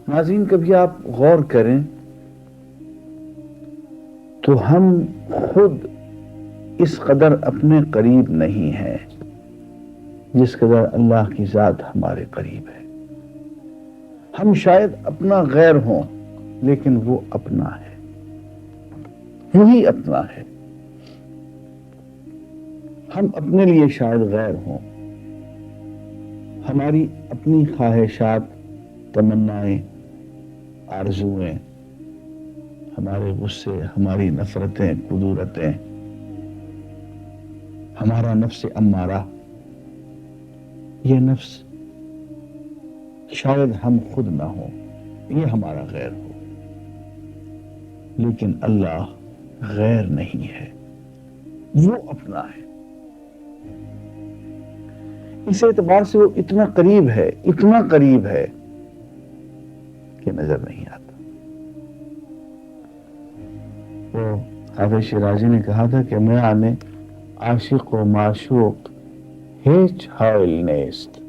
ناظرین کبھی آپ غور کریں تو ہم خود اس قدر اپنے قریب نہیں ہیں جس قدر اللہ کی ذات ہمارے قریب ہے. ہم شاید اپنا غیر ہوں لیکن وہ اپنا ہے، وہی اپنا ہے. ہم اپنے لیے شاید غیر ہوں، ہماری اپنی خواہشات، تمنائیں، آرزوئیں، ہمارے غصے، ہماری نفرتیں، قدورتیں، ہمارا نفس امارہ، یہ نفس شاید ہم خود نہ ہوں، یہ ہمارا غیر ہو. لیکن اللہ غیر نہیں ہے، وہ اپنا ہے. اس اعتبار سے وہ اتنا قریب ہے، اتنا قریب ہے کہ نظر نہیں آتا. وہ حافظ شیرازی نے کہا تھا کہ میں آنے عاشق و معشوق ہیچ حائل نیست،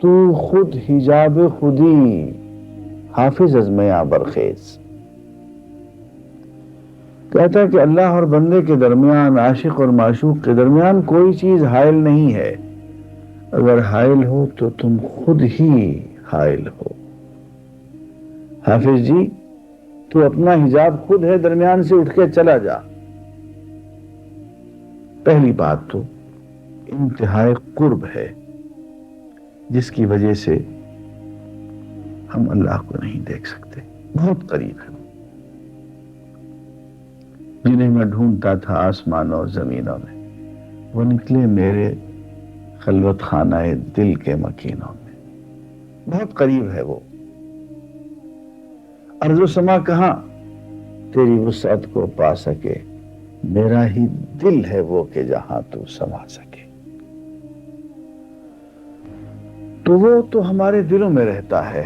تو خود حجاب خودی حافظ از میاں برخیز. کہتا ہے کہ اللہ اور بندے کے درمیان، عاشق اور معشوق کے درمیان کوئی چیز حائل نہیں ہے. اگر حائل ہو تو تم خود ہی حائل ہو. حافظ جی تو اپنا حجاب خود ہے، درمیان سے اٹھ کے چلا جا. پہلی بات تو انتہائی قرب ہے جس کی وجہ سے ہم اللہ کو نہیں دیکھ سکتے. بہت قریب ہے. جنہیں میں ڈھونڈتا تھا آسمانوں اور زمینوں میں، وہ نکلے میرے خلوت خانہ دل کے مکینوں میں. بہت قریب ہے وہ. ارض و سما کہاں تیری وسعت کو پا سکے، میرا ہی دل ہے وہ کہ جہاں تو سما سکے. تو وہ تو ہمارے دلوں میں رہتا ہے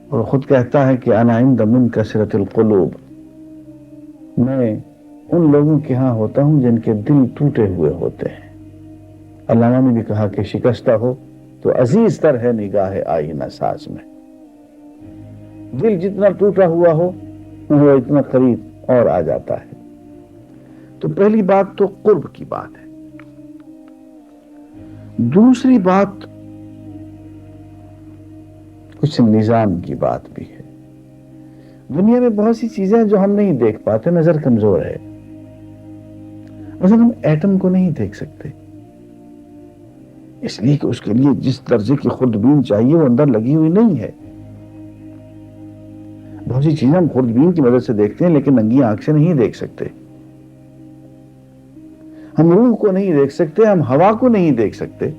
اور خود کہتا ہے کہ انا عند من کثرت القلوب، میں ان لوگوں کے ہاں ہوتا ہوں جن کے دل ٹوٹے ہوئے ہوتے ہیں. علامہ نے بھی کہا کہ شکستہ ہو تو عزیز تر ہے نگاہ آئینہ ساز میں. دل جتنا ٹوٹا ہوا ہو وہ اتنا قریب اور آ جاتا ہے. تو پہلی بات تو قرب کی بات ہے. دوسری بات کچھ نظام کی بات بھی ہے. دنیا میں بہت سی چیزیں جو ہم نہیں دیکھ پاتے، نظر کمزور ہے. مثلا ہم ایٹم کو نہیں دیکھ سکتے، اس لیے کہ اس کے لیے جس درجے کی خوردبین چاہیے وہ اندر لگی ہوئی نہیں ہے. بہت سی چیزیں ہم خوردبین کی مدد سے دیکھتے ہیں لیکن ننگی آنکھ سے نہیں دیکھ سکتے. ہم روح کو نہیں دیکھ سکتے، ہم ہوا کو نہیں دیکھ سکتے.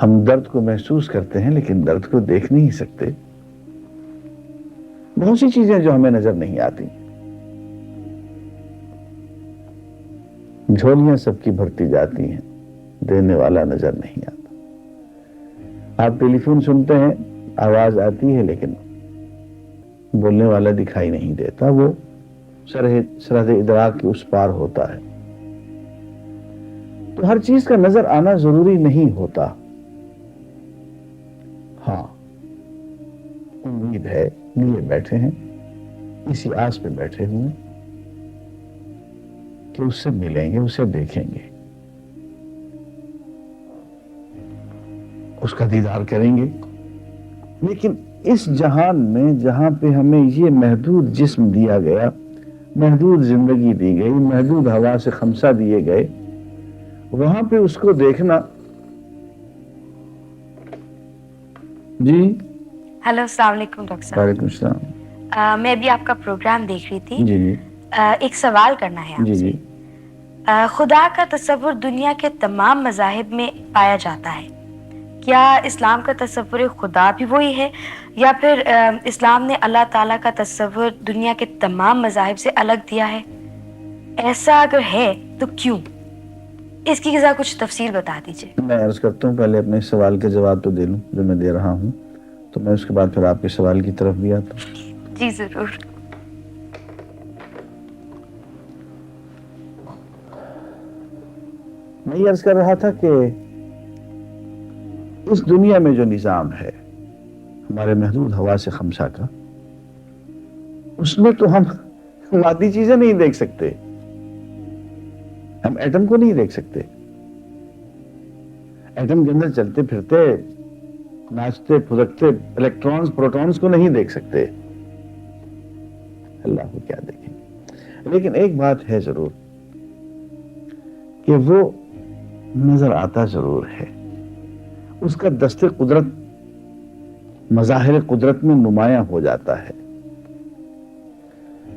ہم درد کو محسوس کرتے ہیں لیکن درد کو دیکھ نہیں سکتے. بہت سی چیزیں جو ہمیں نظر نہیں آتی. جھولیاں سب کی بھرتی جاتی ہیں، دینے والا نظر نہیں آتا. آپ ٹیلی فون سنتے ہیں، آواز آتی ہے لیکن بولنے والا دکھائی نہیں دیتا، وہ سرحد ادراک کے اس پار ہوتا ہے. تو ہر چیز کا نظر آنا ضروری نہیں ہوتا. ہاں امید ہے، لیے بیٹھے ہیں، اسی آس پہ بیٹھے ہوئے کہ اس سے ملیں گے، اسے دیکھیں گے، اس کا دیدار کریں گے. لیکن اس جہان میں جہاں پہ ہمیں یہ محدود جسم دیا گیا، محدود زندگی دی گئی، محدود ہوا سے خمسہ دیے گئے، وہاں پہ اس کو دیکھنا. جی ہیلو، السلام علیکم ڈاکٹر صاحب. وعلیکم السلام. میں بھی آپ کا پروگرام دیکھ رہی تھی. جی جی ایک سوال کرنا ہے آپ جی سے. جی خدا کا تصور دنیا کے تمام مذاہب میں پایا جاتا ہے. کیا اسلام کا تصور خدا بھی وہی ہے یا پھر اسلام نے اللہ تعالیٰ کا تصور دنیا کے تمام مذاہب سے الگ دیا ہے؟ ایسا اگر ہے تو کیوں؟ اس کی ذرا کچھ تفصیل بتا دیجیے. میں عرض کرتا ہوں، پہلے اپنے سوال کے جواب تو دے لوں جو میں دے رہا ہوں، تو میں اس کے بعد پھر آپ کے سوال کی طرف بھی آتا ہوں. جی ضرور. میں یہ عرض کر رہا تھا کہ اس دنیا میں جو نظام ہے ہمارے محدود حواس خمسہ کا، اس میں تو ہم مادی چیزیں نہیں دیکھ سکتے، ہم ایٹم کو نہیں دیکھ سکتے، ایٹم کے اندر چلتے پھرتے ناچتے پھدکتے الیکٹرونز پروٹونز کو نہیں دیکھ سکتے، اللہ کو کیا دیکھیں۔ لیکن ایک بات ہے ضرور کہ وہ نظر آتا ضرور ہے، اس کا دست قدرت مظاہر قدرت میں نمایاں ہو جاتا ہے۔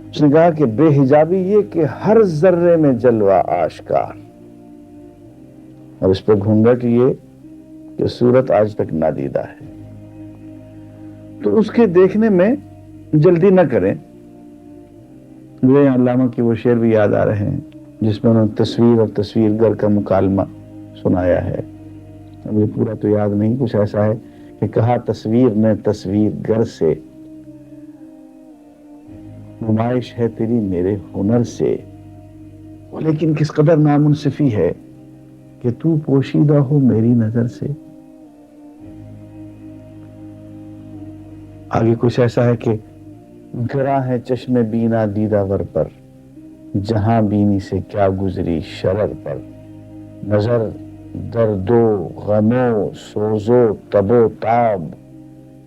اس نے کہا کہ بے حجابی یہ کہ ہر ذرے میں جلوہ آشکار، اور اس پہ گھونگھٹ یہ کہ صورت آج تک نادیدہ ہے۔ تو اس کے دیکھنے میں جلدی نہ کریں۔ مجھے علامہ کی وہ شعر بھی یاد آ رہے ہیں جس میں انہوں نے تصویر اور تصویر گر کا مکالمہ سنایا ہے، ابھی پورا تو یاد نہیں، کچھ ایسا ہے کہ کہا تصویر نے تصویر گر سے، نمائش ہے تیری میرے ہنر سے، لیکن کس قدر نامنصفی ہے کہ تو پوشیدہ ہو میری نظر سے۔ آگے کچھ ایسا ہے کہ گراں ہے چشم بینا دیدہ ور پر، جہاں بینی سے کیا گزری شرر پر، نظر درد و غم و سوز و تب و تاب،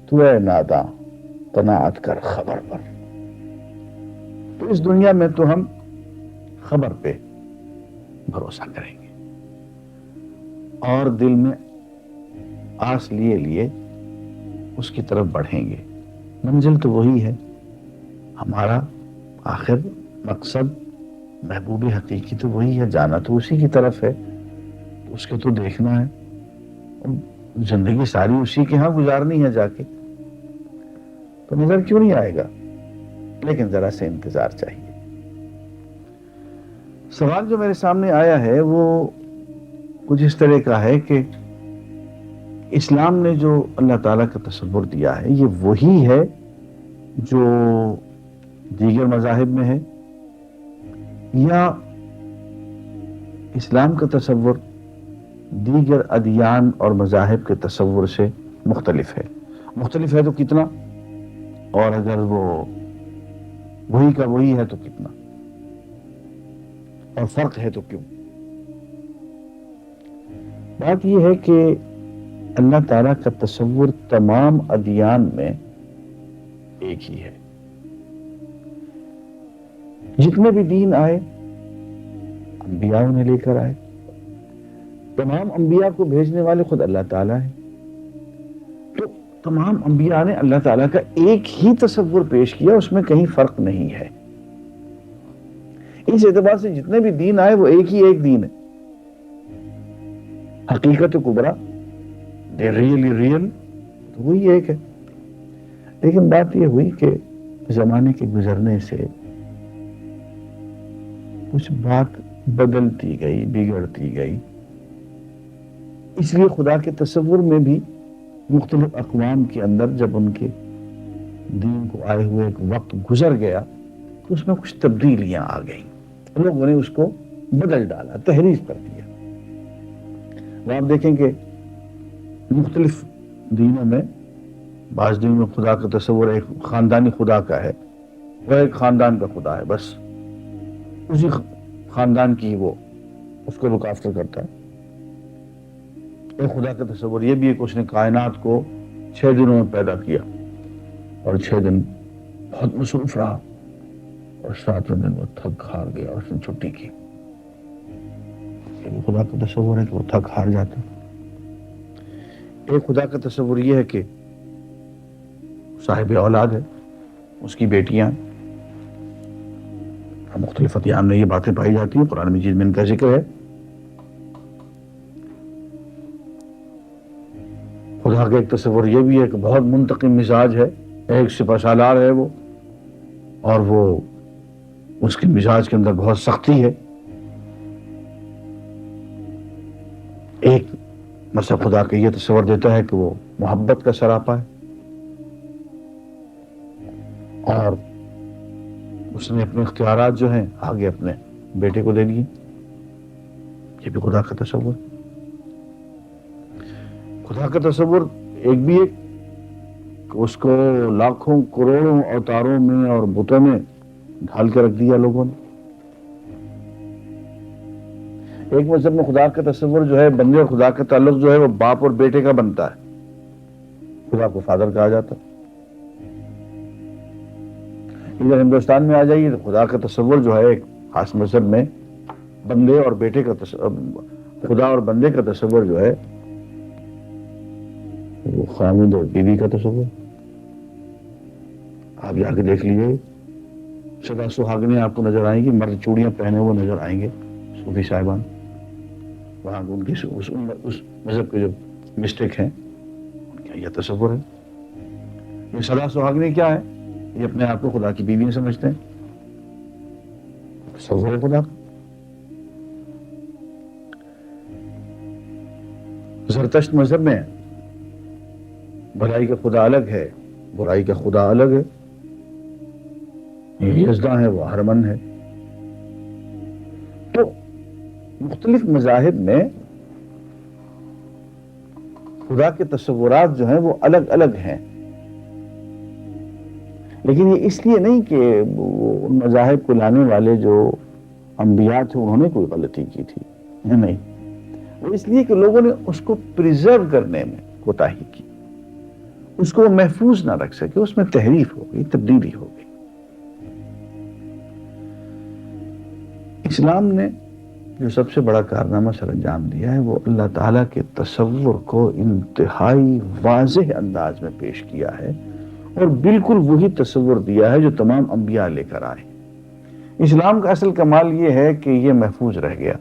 تو اے ناداں قناعت کر خبر پر۔ تو اس دنیا میں تو ہم خبر پہ بھروسہ کریں گے اور دل میں آس لیے لیے اس کی طرف بڑھیں گے۔ منزل تو وہی ہے، ہمارا آخر مقصد محبوب حقیقی تو وہی ہے، جانا تو اسی کی طرف ہے، اس کو تو دیکھنا ہے، زندگی ساری اسی کے ہاں گزارنی ہے جا کے، تو نظر کیوں نہیں آئے گا؟ لیکن ذرا سے انتظار چاہیے۔ سوال جو میرے سامنے آیا ہے وہ کچھ اس طرح کا ہے کہ اسلام نے جو اللہ تعالیٰ کا تصور دیا ہے یہ وہی ہے جو دیگر مذاہب میں ہے، یا اسلام کا تصور دیگر ادیان اور مذاہب کے تصور سے مختلف ہے؟ مختلف ہے تو کتنا، اور اگر وہ وہی کا وہی ہے تو کتنا، اور فرق ہے تو کیوں؟ بات یہ ہے کہ اللہ تعالیٰ کا تصور تمام ادیان میں ایک ہی ہے۔ جتنے بھی دین آئے انبیاء انہیں لے کر آئے، تمام انبیاء کو بھیجنے والے خود اللہ تعالیٰ ہیں، تو تمام انبیاء نے اللہ تعالیٰ کا ایک ہی تصور پیش کیا، اس میں کہیں فرق نہیں ہے۔ اس اعتبار سے جتنے بھی دین آئے وہ ایک ہی ایک دین ہے، حقیقت کبریٰ ریئل تو وہی ایک ہے۔ لیکن بات یہ ہوئی کہ زمانے کے گزرنے سے کچھ بات بدلتی گئی، بگڑتی گئی، اس لیے خدا کے تصور میں بھی مختلف اقوام کے اندر جب ان کے دین کو آئے ہوئے ایک وقت گزر گیا تو اس میں کچھ تبدیلیاں آ گئیں، لوگوں نے اس کو بدل ڈالا، تحریف کر دیا۔ وہ آپ دیکھیں کہ مختلف دینوں میں بعض دینوں میں خدا کا تصور ایک خاندانی خدا کا ہے، وہ ایک خاندان کا خدا ہے، بس اسی خاندان کی وہ اس کو لک آفٹر کرتا ہے۔ ایک خدا کا تصور یہ بھی ہے کہ اس نے کائنات کو 6 دنوں میں پیدا کیا اور 6 دن بہت مصروف رہا اور 7ویں دن وہ تھک ہار گیا اور اس نے چھٹی کی۔ ایک خدا کا تصور ہے کہ وہ تھک ہار جاتا ہے۔ ایک خدا کا تصور یہ ہے کہ صاحب اولاد ہے، اس کی بیٹیاں، مختلف ادیان میں یہ باتیں پائی جاتی ہیں، قرآن مجید میں ان کا ذکر ہے۔ خدا کا ایک تصور یہ بھی ہے کہ بہت منتقم مزاج ہے، ایک سپہ سالار ہے وہ، اور وہ اس کے مزاج کے اندر بہت سختی ہے۔ ایک مثلا خدا کا یہ تصور دیتا ہے کہ وہ محبت کا سراپا ہے، اور اس نے اپنے اختیارات جو ہیں آگے اپنے بیٹے کو دے دیے، یہ بھی خدا کا تصور۔ خدا کا تصور ایک بھی ایک اس کو لاکھوں کروڑوں اوتاروں میں اور بتوں میں ڈھال کے رکھ دیا لوگوں نے. ایک مذہب میں خدا کا تصور جو ہے، بندے اور خدا کا تعلق جو ہے وہ باپ اور بیٹے کا بنتا ہے، خدا کو فادر کہا جاتا ہے. ادھر ہندوستان میں آ جائیے تو خدا کا تصور جو ہے ایک خاص مذہب میں بندے اور بیٹے کا خدا اور بندے کا تصور جو ہے وہ خامد اور بیوی کا تصور. آپ جا کے دیکھ لیجیے، سدا سہاگنیں آپ کو نظر آئیں گی، مرد چوڑیاں پہنے ہوئے نظر آئیں گے، صوفی صاحبان. وہاں ان کی اس مذہب کے جو مسٹک ہیں ان کا یہ تصور ہے. یہ سدا سہاگنیں کیا ہے؟ یہ اپنے آپ کو خدا کی بیویاں سمجھتے ہیں. تصور ہے خدا کا. زرتشت مذہب میں بھلائی کا خدا الگ ہے، برائی کا خدا الگ ہے. یہ یزداں ہے، وہ ہرمن ہے. تو مختلف مذاہب میں خدا کے تصورات جو ہیں وہ الگ الگ ہیں، لیکن یہ اس لیے نہیں کہ ان مذاہب کو لانے والے جو انبیاء تھے انہوں نے کوئی غلطی کی تھی، نہیں. وہ اس لیے کہ لوگوں نے اس کو پریزرو کرنے میں کوتاہی کی، اس کو محفوظ نہ رکھ سکے، اس میں تحریف ہو گئی، تبدیلی ہو گئی. اسلام نے جو سب سے بڑا کارنامہ سر انجام دیا ہے وہ اللہ تعالیٰ کے تصور کو انتہائی واضح انداز میں پیش کیا ہے، اور بالکل وہی تصور دیا ہے جو تمام انبیاء لے کر آئے. اسلام کا اصل کمال یہ ہے کہ یہ محفوظ رہ گیا،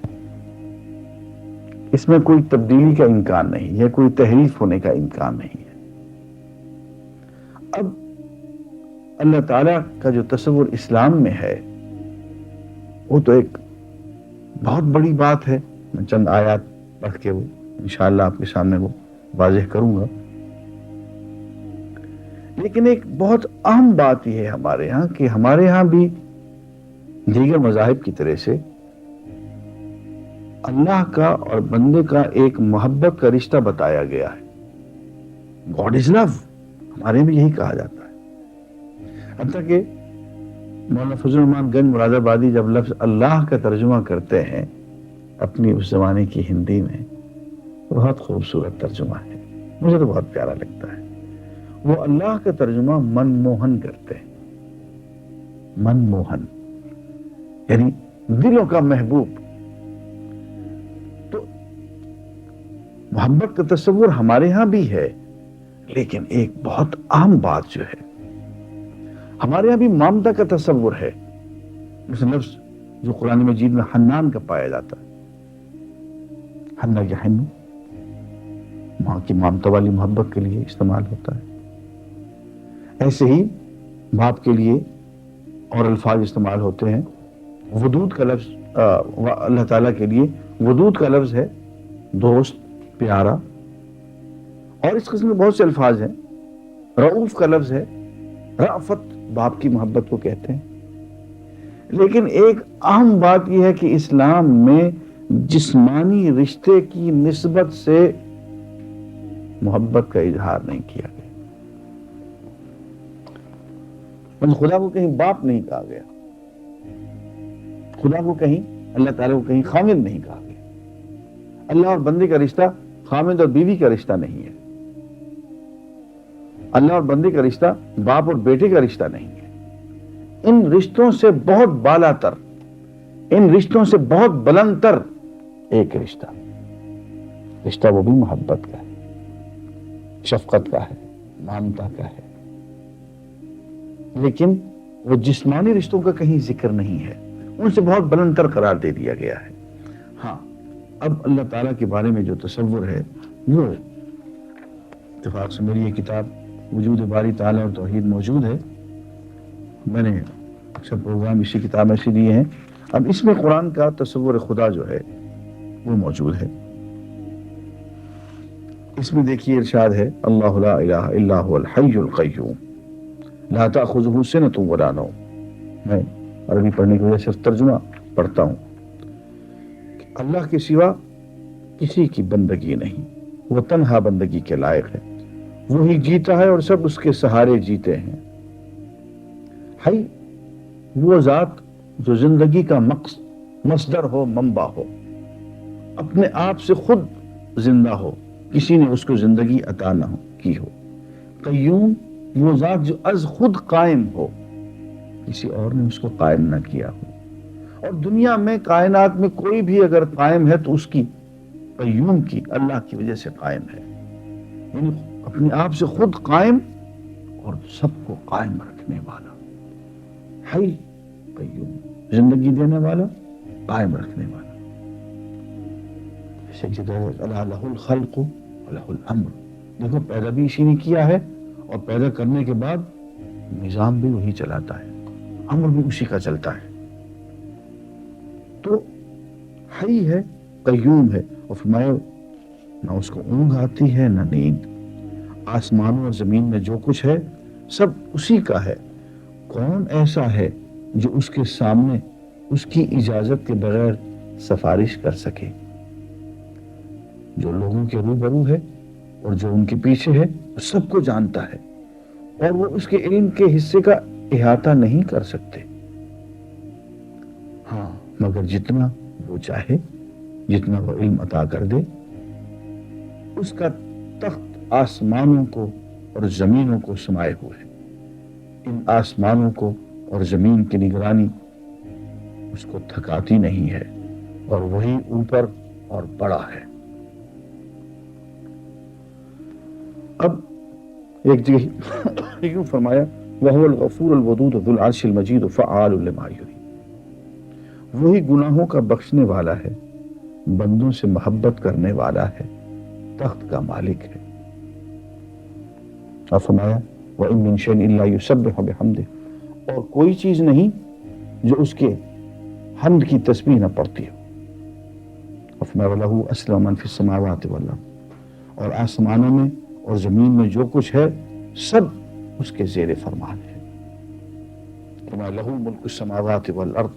اس میں کوئی تبدیلی کا امکان نہیں ہے، کوئی تحریف ہونے کا امکان نہیں ہے. اب اللہ تعالیٰ کا جو تصور اسلام میں ہے وہ تو ایک بہت بڑی بات ہے. میں چند آیات پڑھ کے وہ انشاءاللہ آپ کے سامنے وہ واضح کروں گا. لیکن ایک بہت اہم بات یہ ہے ہمارے ہاں کہ ہمارے ہاں بھی دیگر مذاہب کی طرح سے اللہ کا اور بندے کا ایک محبت کا رشتہ بتایا گیا ہے. گاڈ از لو، ہمارے میں یہی کہا جاتا ہے. حتیٰ کہ مولانا فضل الرحمان گنج مراد آبادی جب لفظ اللہ کا ترجمہ کرتے ہیں اپنی اس زمانے کی ہندی میں، بہت خوبصورت ترجمہ ہے، مجھے تو بہت پیارا لگتا ہے. وہ اللہ کا ترجمہ من موہن کرتے ہیں. من موہن یعنی دلوں کا محبوب. تو محبت کا تصور ہمارے ہاں بھی ہے، لیکن ایک بہت اہم بات جو ہے ہمارے یہاں بھی مامتا کا تصور ہے. اس لفظ جو قرآن مجید میں حنان کا پایا جاتا ہے، حنا یا حنو، ماں کی مامتا والی محبت کے لیے استعمال ہوتا ہے. ایسے ہی باپ کے لیے اور الفاظ استعمال ہوتے ہیں. ودود کا لفظ اللہ تعالیٰ کے لیے ودود کا لفظ ہے دوست، پیارا. اور اس قسم کے بہت سے الفاظ ہیں. رؤوف کا لفظ ہے، رأفت باپ کی محبت کو کہتے ہیں. لیکن ایک اہم بات یہ ہے کہ اسلام میں جسمانی رشتے کی نسبت سے محبت کا اظہار نہیں کیا گیا. خدا کو کہیں باپ نہیں کہا گیا، خدا کو کہیں، اللہ تعالیٰ کو کہیں خامد نہیں کہا گیا. اللہ اور بندے کا رشتہ خامد اور بیوی کا رشتہ نہیں ہے. اللہ اور بندے کا رشتہ باپ اور بیٹے کا رشتہ نہیں ہے. ان رشتوں سے بہت بالا تر، ان رشتوں سے بہت بلند تر ایک رشتہ وہ بھی محبت کا ہے، شفقت کا ہے، مامتا کا ہے. لیکن وہ جسمانی رشتوں کا کہیں ذکر نہیں ہے، ان سے بہت بلند تر قرار دے دیا گیا ہے. ہاں، اب اللہ تعالیٰ کے بارے میں جو تصور ہے وہ اتفاق سے میری یہ کتاب وجود باری تعالیٰ اور توحید موجود ہے. میں نے اکثر پروگرام اسی کتاب میں سے دیے ہیں. اب اس میں قرآن کا تصور خدا جو ہے وہ موجود ہے. اس میں دیکھیے ارشاد ہے، اللہ لا الہ الا هو الحی القیوم لا تأخذہ سنۃ ولا نوم. میں عربی پڑھنے کی وجہ سے ترجمہ پڑھتا ہوں کہ اللہ کے سوا کسی کی بندگی نہیں، وہ تنہا بندگی کے لائق ہے، وہی جیتا ہے اور سب اس کے سہارے جیتے ہیں۔ حی وہ ذات جو زندگی کا مصدر ہو، منبع ہو، اپنے آپ سے خود زندہ ہو، کسی نے اس کو زندگی عطا نہ کی ہو۔ قیوم وہ ذات جو از خود قائم ہو، کسی اور نے اس کو قائم نہ کیا ہو۔ اور دنیا میں کائنات میں کوئی بھی اگر قائم ہے تو اس کی، قیوم کی، اللہ کی وجہ سے قائم ہے، یعنی اپنے آپ سے خود قائم اور سب کو قائم رکھنے والا۔ حی قیوم، زندگی دینے والا، قائم رکھنے والا۔ الا لہ الخلق ولہ الامر، دیکھو پیدا بھی اسی نے کیا ہے اور پیدا کرنے کے بعد نظام بھی وہی چلاتا ہے، امر بھی اسی کا چلتا ہے۔ تو حی ہے، قیوم ہے، اور فرمایا نہ اس کو اونگ آتی ہے نہ نیند۔ آسمانوں اور زمین میں جو کچھ ہے سب اسی کا ہے، کون ایسا ہے جو اس کے سامنے اس کی اجازت کے بغیر سفارش کر سکے؟ جو لوگوں کے روبرو ہے اور جو ان کے پیچھے ہے وہ سب کو جانتا ہے، اور وہ اس کے علم کے حصے کا احاطہ نہیں کر سکتے، ہاں مگر جتنا وہ چاہے، جتنا وہ علم عطا کر دے۔ اس کا تخت آسمانوں کو اور زمینوں کو سمائے ہوئے ہے، ان آسمانوں کو اور زمین کی نگرانی اس کو تھکاتی نہیں ہے، اور وہی اوپر اور بڑا ہے۔ اب ایک جگہ یوں فرمایا وَهُوَ الْغَفُورُ الْوَدُودُ ذُو الْعَرْشِ الْمَجِيدُ فَعَّالٌ لِمَا يُرِيدُ، وہی گناہوں کا بخشنے والا ہے، بندوں سے محبت کرنے والا ہے، تخت کا مالک ہے۔ اور فرمایا وَإِن مِّن شَيْءٍ إِلَّا يُسَبِّحُ بِحَمْدِهِ، اور کوئی چیز نہیں جو اس کے حمد کی تسبیح نہ پڑتی ہو۔ اور فرمایا وَلَهُ أَسْلَمَ مَن فِي السَّمَاوَاتِ وَالْأَرْضِ، اور آسمانوں میں اور زمین میں جو کچھ ہے سب اس کے زیر فرمان ہے۔ فرمایا لَهُ مُلْكُ السَّمَاوَاتِ وَالْأَرْضِ،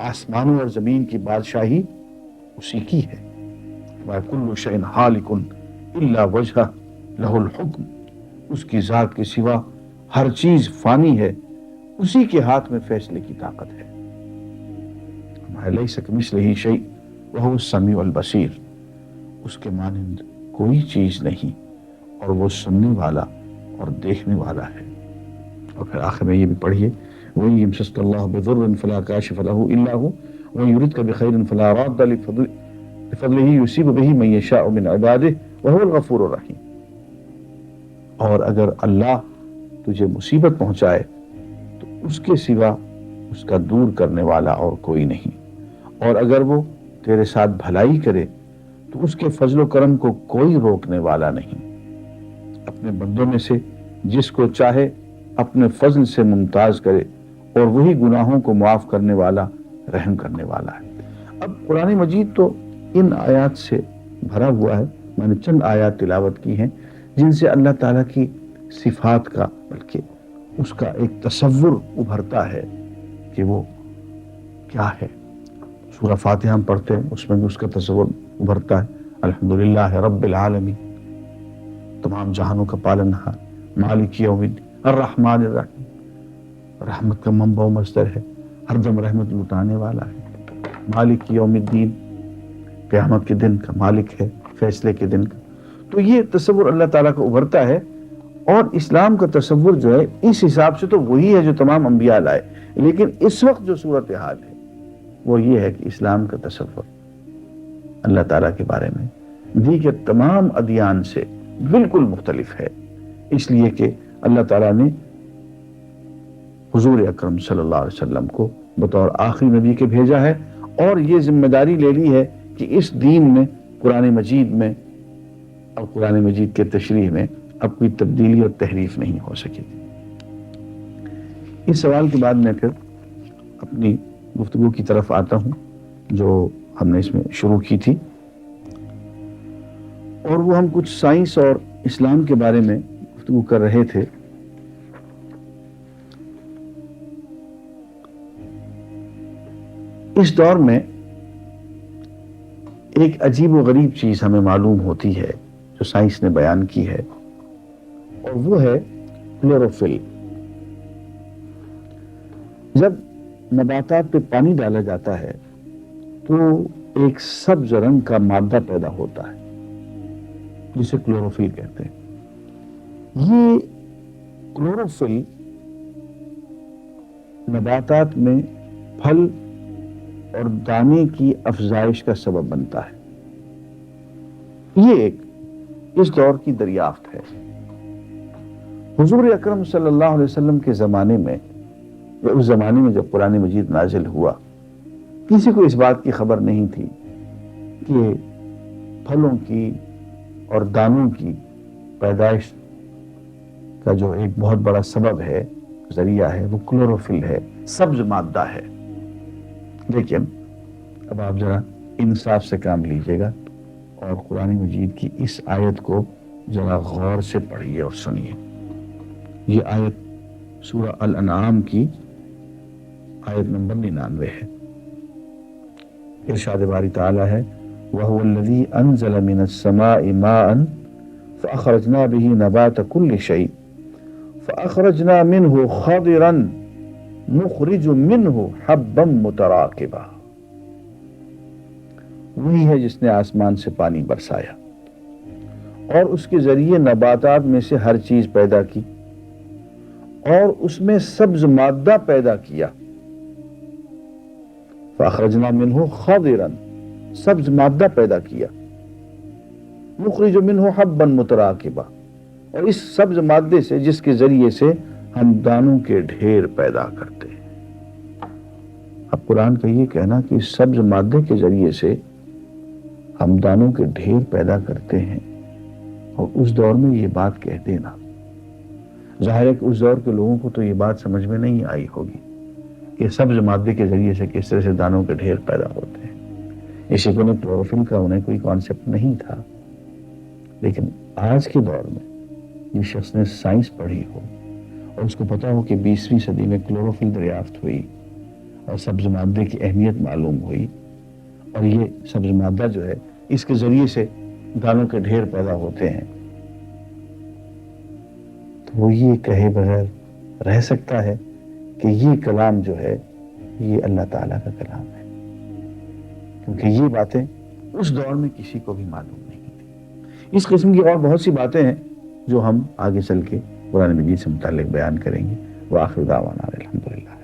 آسمانوں اور زمین کی بادشاہی اسی کی ہے۔ فرمایا كُلُّ شَيْءٍ هَالِكٌ إِلَّا وَجْهَهُ لَهُ الْحُكْمُ، اس کی ذات کے سوا ہر چیز فانی ہے، اسی کے ہاتھ میں فیصلے کی طاقت ہے۔ فرمایا لَيْسَ كَمِثْلِهِ شَيْءٌ وَهُوَ السَّمِيعُ الْبَصِيرُ، اس کے مانند کوئی چیز نہیں اور وہ سننے والا اور دیکھنے والا ہے۔ اور پھر آخر میں یہ بھی پڑھیے وَإِن يَمْسَسْكَ اللَّهُ بِضُرٍّ فَلَا كَاشِفَ لَهُ إِلَّا هُوَ وَإِن يُرِدْكَ بِخَيْرٍ فَلَا رَادَّ لِفَضْلِهِ يُصِيبُ بِهِ مَن يَشَاءُ مِنْ عِبَادِهِ وَهُوَ الْغَفُورُ الرَّحِيمُ، اور اگر اللہ تجھے مصیبت پہنچائے تو اس کے سوا اس کا دور کرنے والا اور کوئی نہیں، اور اگر وہ تیرے ساتھ بھلائی کرے تو اس کے فضل و کرم کو کوئی روکنے والا نہیں۔ اپنے بندوں میں سے جس کو چاہے اپنے فضل سے ممتاز کرے، اور وہی گناہوں کو معاف کرنے والا، رحم کرنے والا ہے۔ اب قرآن مجید تو ان آیات سے بھرا ہوا ہے، میں نے چند آیات تلاوت کی ہیں جن سے اللہ تعالیٰ کی صفات کا، بلکہ اس کا ایک تصور ابھرتا ہے کہ وہ کیا ہے۔ سورہ فاتحہ ہم پڑھتے ہیں، اس میں بھی اس کا تصور ابھرتا ہے، الحمدللہ رب العالمین، تمام جہانوں کا پالنہار، مالک یوم الدین، الرحمن الرحیم، رحمت کا منبع و مصدر ہے، ہر دم رحمت لٹانے والا ہے، مالک یوم الدین، قیامت کے دن کا مالک ہے، فیصلے کے دن کا۔ تو یہ تصور اللہ تعالیٰ کا ابھرتا ہے، اور اسلام کا تصور جو ہے اس حساب سے تو وہی ہے جو تمام انبیاء لائے، لیکن اس وقت جو صورتحال ہے وہ یہ ہے کہ اسلام کا تصور اللہ تعالیٰ کے بارے میں دیگر تمام ادیان سے بالکل مختلف ہے، اس لیے کہ اللہ تعالیٰ نے حضور اکرم صلی اللہ علیہ وسلم کو بطور آخری نبی کے بھیجا ہے، اور یہ ذمہ داری لے لی ہے کہ اس دین میں، قرآن مجید میں اور قرآن مجید کے تشریح میں اب کوئی تبدیلی اور تحریف نہیں ہو سکے۔ اس سوال کے بعد میں پھر اپنی گفتگو کی طرف آتا ہوں جو ہم نے اس میں شروع کی تھی، اور وہ ہم کچھ سائنس اور اسلام کے بارے میں گفتگو کر رہے تھے۔ اس دور میں ایک عجیب و غریب چیز ہمیں معلوم ہوتی ہے جو سائنس نے بیان کی ہے، اور وہ ہے کلوروفل۔ جب نباتات پہ پانی ڈالا جاتا ہے تو ایک سبز رنگ کا مادہ پیدا ہوتا ہے جسے کلوروفل کہتے ہیں۔ یہ کلوروفل نباتات میں پھل اور دانے کی افزائش کا سبب بنتا ہے۔ یہ ایک اس دور کی دریافت ہے۔ حضور اکرم صلی اللہ علیہ وسلم کے زمانے میں، یا اس زمانے میں جب قرآن مجید نازل ہوا، کسی کو اس بات کی خبر نہیں تھی کہ پھلوں کی اور دانوں کی پیدائش کا جو ایک بہت بڑا سبب ہے، ذریعہ ہے، وہ کلوروفل ہے، سبز مادہ ہے۔ لیکن اب آپ ذرا انصاف سے کام لیجئے گا اور قرآن مجید کی اس آیت کو ذرا غور سے پڑھیے اور سنیے۔ یہ آیت سورہ الانعام کی آیت نمبر 99 ہے۔ ارشاد باری تعالی ہے، وَهُوَ الَّذِي أَنزَلَ مِنَ السَّمَاءِ مَاءً فَأَخْرَجْنَا بِهِ نَبَاتَ كُلِّ شَيْءٍ فَأَخْرَجْنَا مِنْهُ خَضِرًا نُخْرِجُ مِنْهُ حَبًّا مُتَرَاكِبًا۔ وہی ہے جس نے آسمان سے پانی برسایا اور اس کے ذریعے نباتات میں سے ہر چیز پیدا کی اور اس میں سبز مادہ پیدا کیا۔ فَأَخْرَجْنَا مِنْهُ خَضِرًا، سبز مادہ پیدا کیا۔ نُخْرِجُ مِنْهُ حَبًّا مُتَرَاكِبًا، اور اس سبز مادے سے، جس کے ذریعے سے ہم دانوں کے ڈھیر پیدا کرتے ہیں۔ اب قرآن کا یہ کہنا کہ اس سبز مادے کے ذریعے سے ہم دانوں کے ڈھیر پیدا کرتے ہیں، اور اس دور میں یہ بات کہہ دینا، ظاہر ہے کہ اس دور کے لوگوں کو تو یہ بات سمجھ میں نہیں آئی ہوگی کہ سبز مادے کے ذریعے سے کس طرح سے دانوں کے ڈھیر پیدا ہوتے ہیں۔ اسی کو کلوروفل کا انہیں کوئی کانسیپٹ نہیں تھا۔ لیکن آج کے دور میں جس شخص نے سائنس پڑھی ہو اور اس کو پتا ہو کہ 20ویں صدی میں کلوروفل دریافت ہوئی اور سبز مادے کی اہمیت معلوم ہوئی، اور یہ سبز مادہ جو ہے اس کے ذریعے سے دانوں کے ڈھیر پیدا ہوتے ہیں، تو وہ یہ کہے بغیر رہ سکتا ہے کہ یہ کلام جو ہے یہ اللہ تعالیٰ کا کلام ہے، کیونکہ یہ باتیں اس دور میں کسی کو بھی معلوم نہیں تھی۔ اس قسم کی اور بہت سی باتیں ہیں جو ہم آگے چل کے قرآن مجید سے متعلق بیان کریں گے۔ وآخر دعوانا الحمدللہ۔